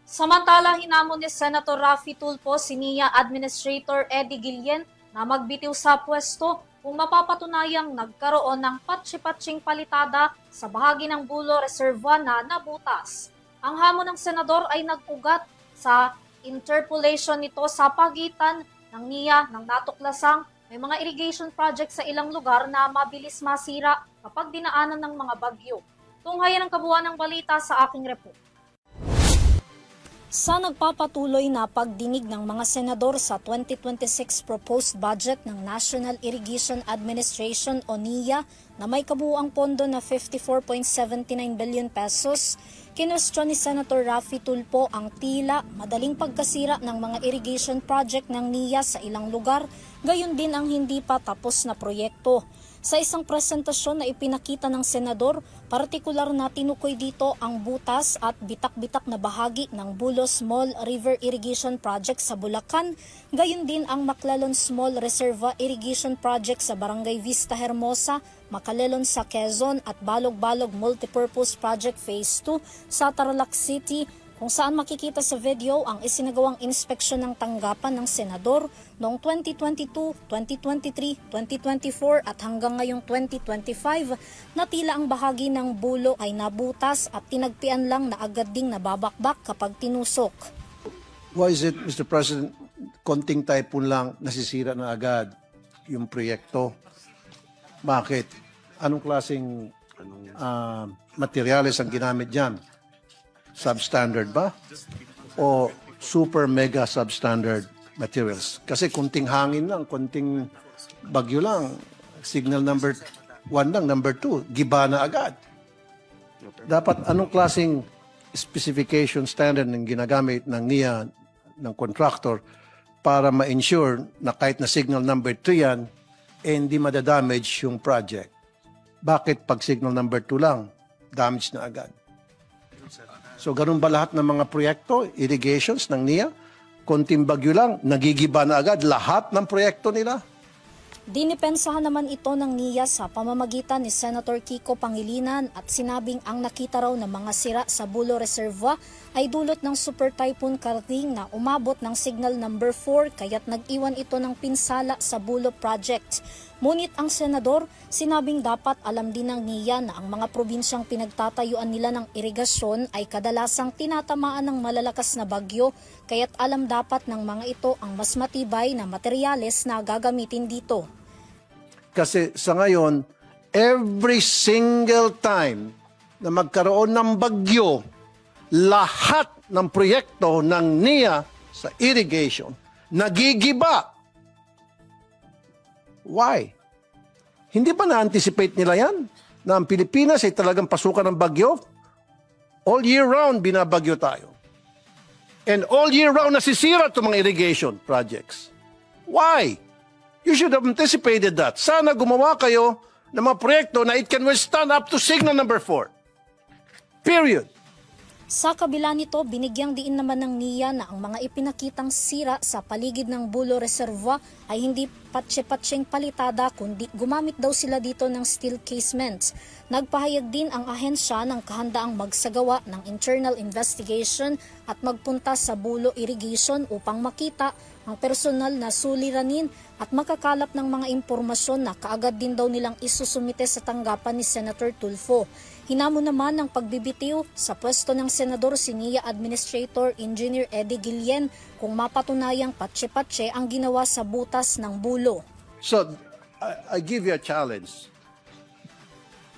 Samantala, hinamon ni Senator Raffy Tulfo si NIA Administrator Eddie Guillen na magbitiw sa pwesto kung mapapatunayang nagkaroon ng patsi-patsing palitada sa bahagi ng Bulo Reserva na nabutas. Ang hamon ng senador ay nag-ugat sa interpolation nito sa pagitan ng NIA ng natuklasang may mga irrigation project sa ilang lugar na mabilis masira kapag dinaanan ng mga bagyo. Tunghayan ang kabuuan ng balita sa aking report. Sa nagpapatuloy na pagdinig ng mga senador sa 2026 proposed budget ng National Irrigation Administration o NIA na may kabuuang pondo na 54.79 billion pesos, kinwestiyon ni Senator Raffy Tulfo ang tila madaling pagkasira ng mga irrigation project ng NIA sa ilang lugar, gayon din ang hindi pa tapos na proyekto. Sa isang presentasyon na ipinakita ng senador, partikular na tinukoy dito ang butas at bitak-bitak na bahagi ng Bulo Small River Irrigation Project sa Bulacan, gayon din ang Maclalon Small Reserva Irrigation Project sa Barangay Vista Hermosa, Macalelon sa Quezon at Balog-Balog Multipurpose Project Phase 2 sa Tarlac City, kung saan makikita sa video ang isinagawang inspeksyon ng tanggapan ng senador noong 2022, 2023, 2024 at hanggang ngayong 2025 na tila ang bahagi ng bulo ay nabutas at tinagpian lang na agad ding nababakbak kapag tinusok. Why is it, Mr. President, konting typhoon lang nasisira na agad yung proyekto? Bakit? Anong klaseng materyales ang ginamit dyan? Substandard ba? O super mega substandard materials? Kasi kunting hangin lang, kunting bagyo lang, signal number 1 lang, number 2, giba na agad. Dapat anong klaseng specification standard ng ginagamit ng NIA, ng contractor, para ma-ensure na kahit na signal number 3 yan, hindi madadamage yung project? Bakit pag signal number 2 lang, damage na agad? So, ganun ba lahat ng mga proyekto, irrigations ng NIA? Konting bagyo lang, nagigiba na agad lahat ng proyekto nila? Dinipensahan naman ito ng NIA sa pamamagitan ni Senator Kiko Pangilinan at sinabing ang nakita raw ng mga sira sa Bulo Reserva ay dulot ng Super Typhoon Karting na umabot ng signal number 4 kaya't nag-iwan ito ng pinsala sa Bulo Project. Ngunit ang senador, sinabing dapat alam din ng NIA na ang mga probinsyang pinagtatayuan nila ng irigasyon ay kadalasang tinatamaan ng malalakas na bagyo, kaya't alam dapat ng mga ito ang mas matibay na materyales na gagamitin dito. Kasi sa ngayon, every single time na magkaroon ng bagyo, lahat ng proyekto ng NIA sa irrigation nagigiba. Why? Hindi ba na-anticipate nila yan? Na ang Pilipinas ay talagang pasukan ng bagyo? All year round, binabagyo tayo. And all year round, nasisira itong mga irrigation projects. Why? You should have anticipated that. Sana gumawa kayo ng mga proyekto na it can withstand up to signal number 4. Period. Sa kabila nito, binigyang diin naman ng NIA na ang mga ipinakitang sira sa paligid ng Bulo Reserva ay hindi patse-patseng palitada kundi gumamit daw sila dito ng steel casements. Nagpahayag din ang ahensya ng kahandaang magsagawa ng internal investigation at magpunta sa Bulo Irrigation upang makita ang personal na suliranin at makakalap ng mga impormasyon na kaagad din daw nilang isusumite sa tanggapan ni Senator Tulfo. Hinamon naman ng pagbibitiw sa pwesto ng senador si NIA Administrator Engineer Eddie Guillen kung mapatunayang patse-patse ang ginawa sa butas ng bulo. So, I give you a challenge.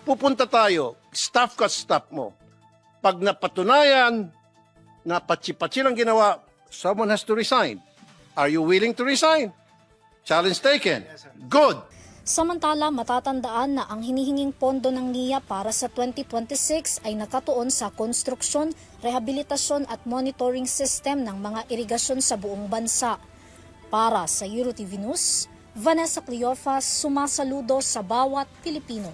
Pupunta tayo, staff ka staff mo. Pag napatunayan na patsi-patsi lang ginawa, someone has to resign. Are you willing to resign? Challenge taken. Good. Samantala, matatandaan na ang hinihinging pondo ng NIA para sa 2026 ay nakatuon sa konstruksyon, rehabilitasyon at monitoring system ng mga irigasyon sa buong bansa. Para sa EuroTV News, Vanessa Cleofas, sumasaludo sa bawat Pilipino.